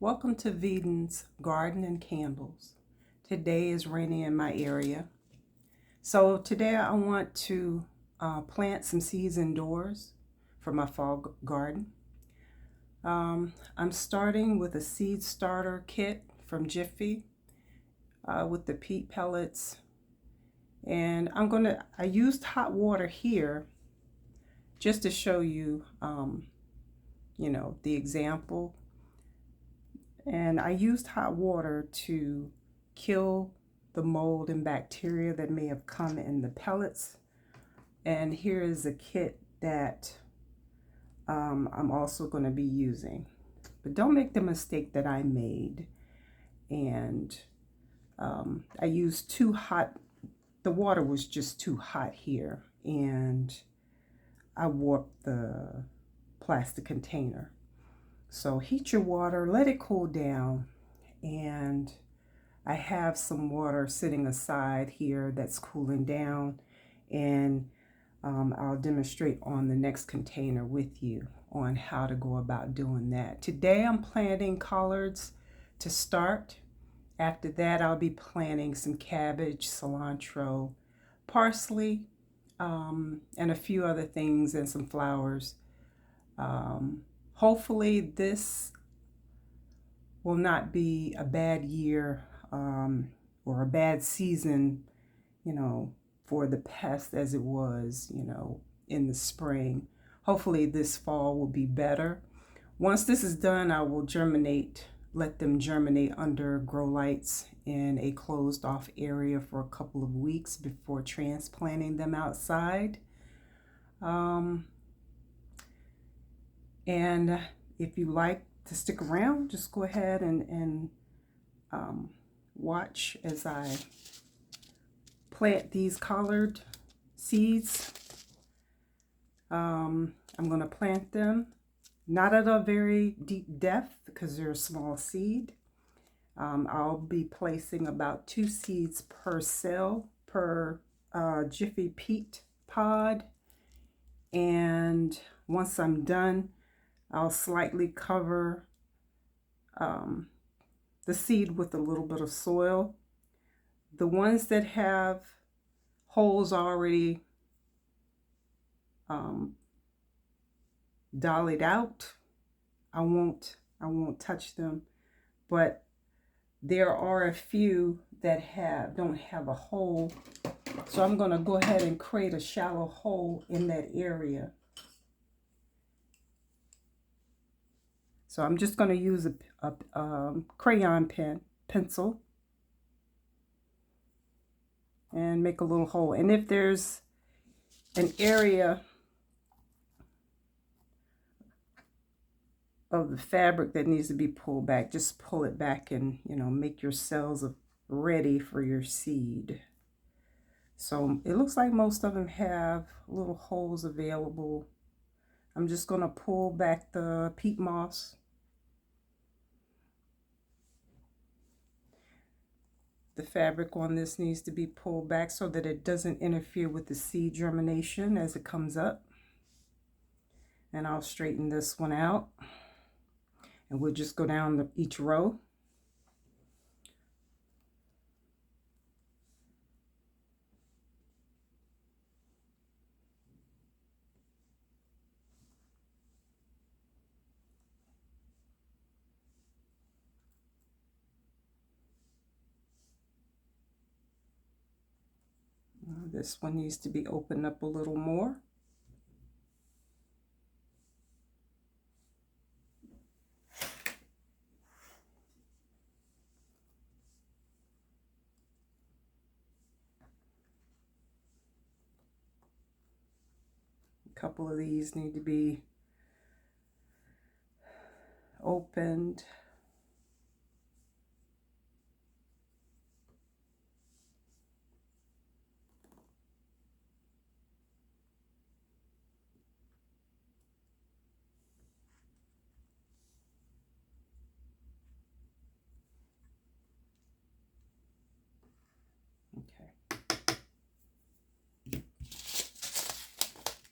Welcome to Veden's Garden and Candles. Today is rainy in my area. So today I want to plant some seeds indoors for my fall garden. I'm starting with a seed starter kit from Jiffy with the peat pellets. And I used hot water here just to show you, the example. And I used hot water to kill the mold and bacteria that may have come in the pellets. And here is a kit that I'm also going to be using. But don't make the mistake that I made. And I used too hot, the water was just too hot here. And I warped the plastic container. So heat your water, let it cool down, and I have some water sitting aside here that's cooling down, and I'll demonstrate on the next container with you on how to go about doing that. Today I'm planting collards to start. After that I'll be planting some cabbage, cilantro, parsley, and a few other things and some flowers. Hopefully this will not be a bad year or a bad season, for the pest as it was, in the spring. Hopefully this fall will be better. Once this is done, I will let them germinate under grow lights in a closed off area for a couple of weeks before transplanting them outside. And if you like to stick around, just go ahead and watch as I plant these collard seeds. I'm going to plant them not at a very deep depth because they're a small seed. I'll be placing about 2 seeds per cell per Jiffy peat pod. And once I'm done, I'll slightly cover the seed with a little bit of soil. The ones that have holes already dollied out, I won't touch them. But there are a few that don't have a hole, so I'm going to go ahead and create a shallow hole in that area. So I'm just going to use a crayon pencil and make a little hole. And if there's an area of the fabric that needs to be pulled back, just pull it back and, make your cells ready for your seed. So it looks like most of them have little holes available. I'm just going to pull back the peat moss. The fabric on this needs to be pulled back so that it doesn't interfere with the seed germination as it comes up. And I'll straighten this one out. And we'll just go down each row. This one needs to be opened up a little more. A couple of these need to be opened.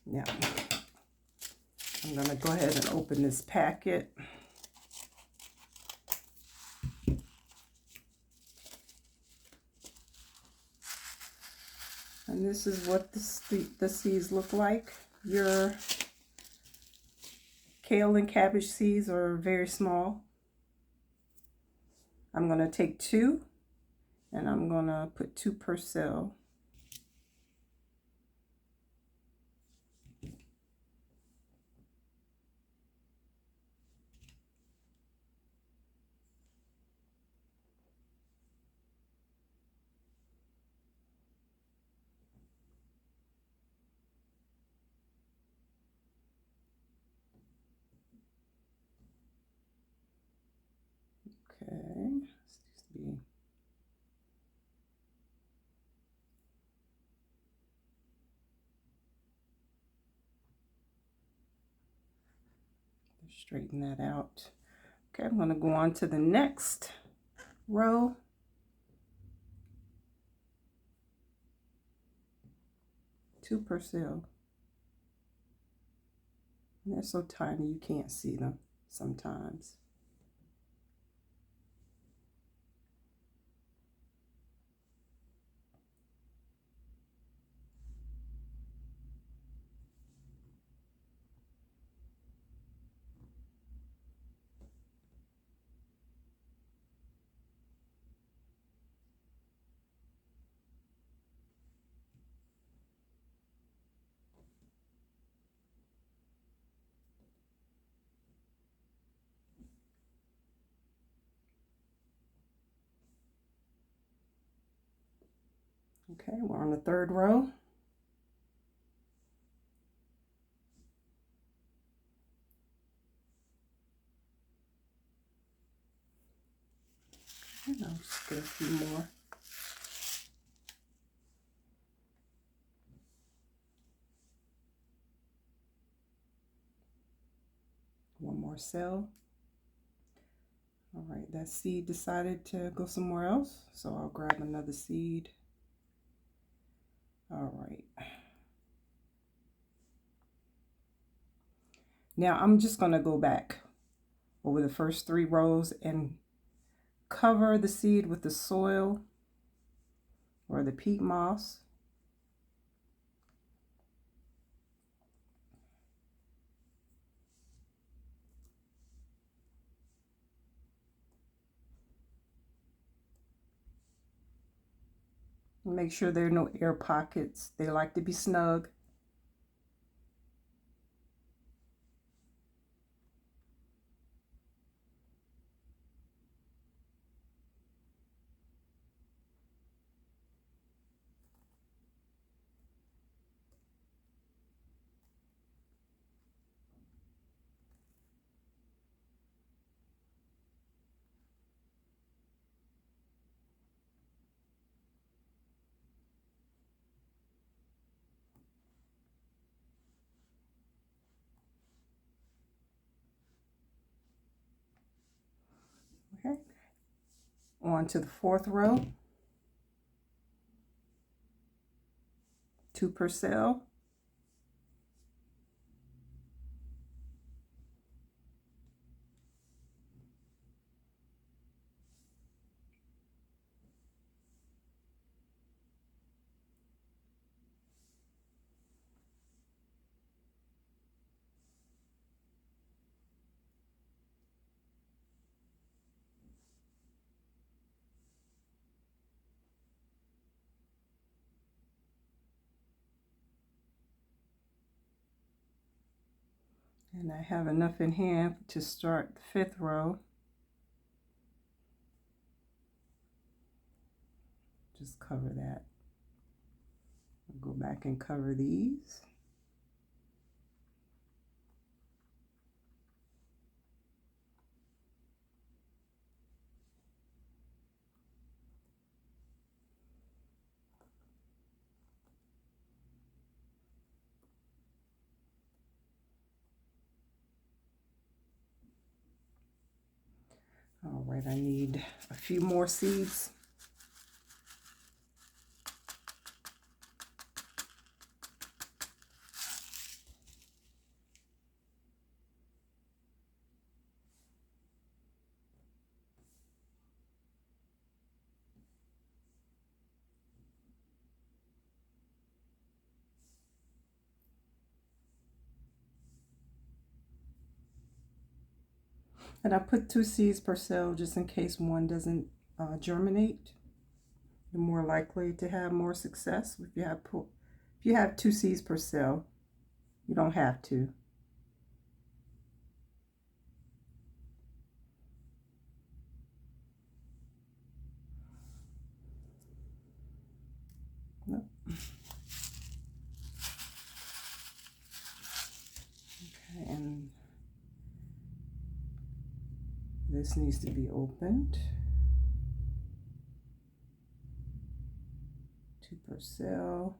Now, I'm going to go ahead and open this packet. And this is what the seeds look like. Your kale and cabbage seeds are very small. I'm going to take 2 and I'm going to put 2 per cell. Okay, let's be straighten that out. Okay, I'm going to go on to the next row. Two per cell. And they're so tiny you can't see them sometimes. Okay, we're on the third row. And I'll just get a few more. One more cell. All right, that seed decided to go somewhere else, so I'll grab another seed. All right. Now I'm just going to go back over the first 3 rows and cover the seed with the soil or the peat moss. Make sure there are no air pockets. They like to be snug. Okay. On to the 4th row. 2 per cell. And I have enough in hand to start the 5th row. Just cover that. I'll go back and cover these. All right, I need a few more seeds. And I put 2 seeds per cell just in case one doesn't germinate. You're more likely to have more success if you have 2 seeds per cell. You don't have to. Nope. Okay, and this needs to be opened. 2 per cell.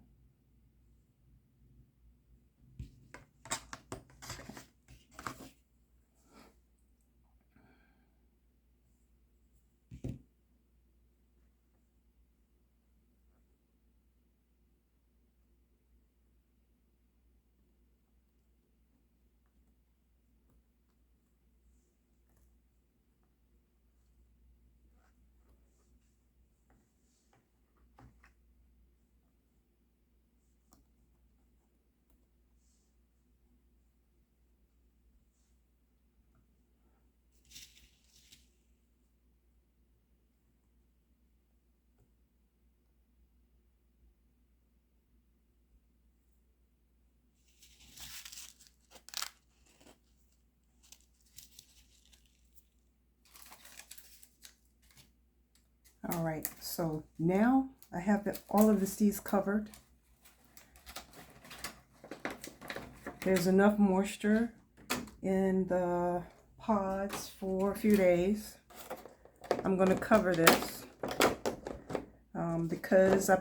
All right, so now I have all of the seeds covered. There's enough moisture in the pods for a few days. I'm going to cover this because I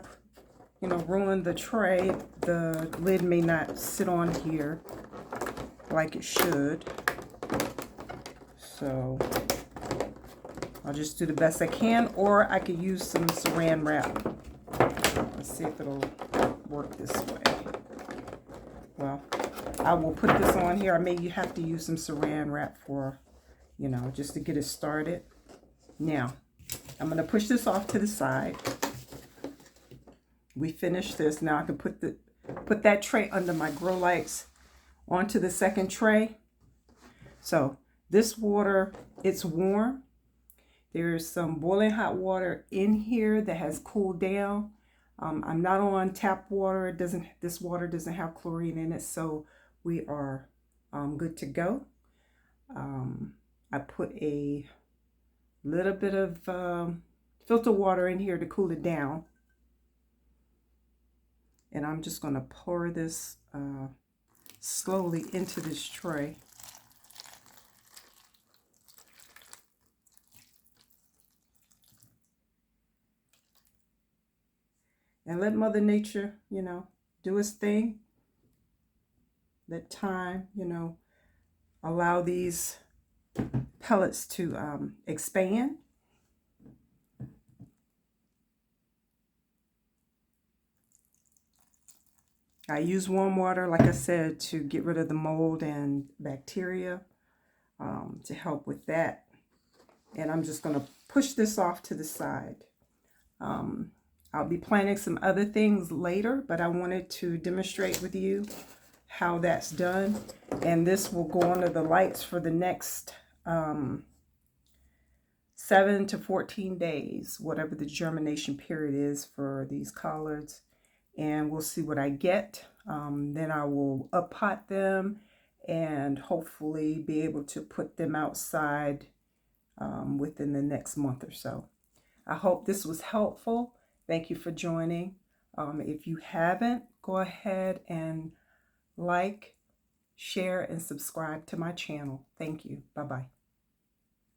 ruined the tray. The lid may not sit on here like it should. So I'll just do the best I can, or I could use some saran wrap. Let's see if it'll work this way. Well, I will put this on here. I may have to use some saran wrap for, just to get it started. Now, I'm going to push this off to the side. We finished this. Now I can put that tray under my grow lights onto the second tray. So this water, it's warm. There's some boiling hot water in here that has cooled down. I'm not on tap water. This water doesn't have chlorine in it, so we are good to go. I put a little bit of filter water in here to cool it down. And I'm just going to pour this slowly into this tray. And let Mother Nature, do its thing. Let time, allow these pellets to expand. I use warm water, like I said, to get rid of the mold and bacteria, to help with that. And I'm just going to push this off to the side. I'll be planning some other things later, but I wanted to demonstrate with you how that's done. And this will go under the lights for the next 7 to 14 days, whatever the germination period is for these collards. And we'll see what I get. Then I will up-pot them and hopefully be able to put them outside within the next month or so. I hope this was helpful. Thank you for joining. If you haven't, go ahead and like, share, and subscribe to my channel. Thank you. Bye-bye.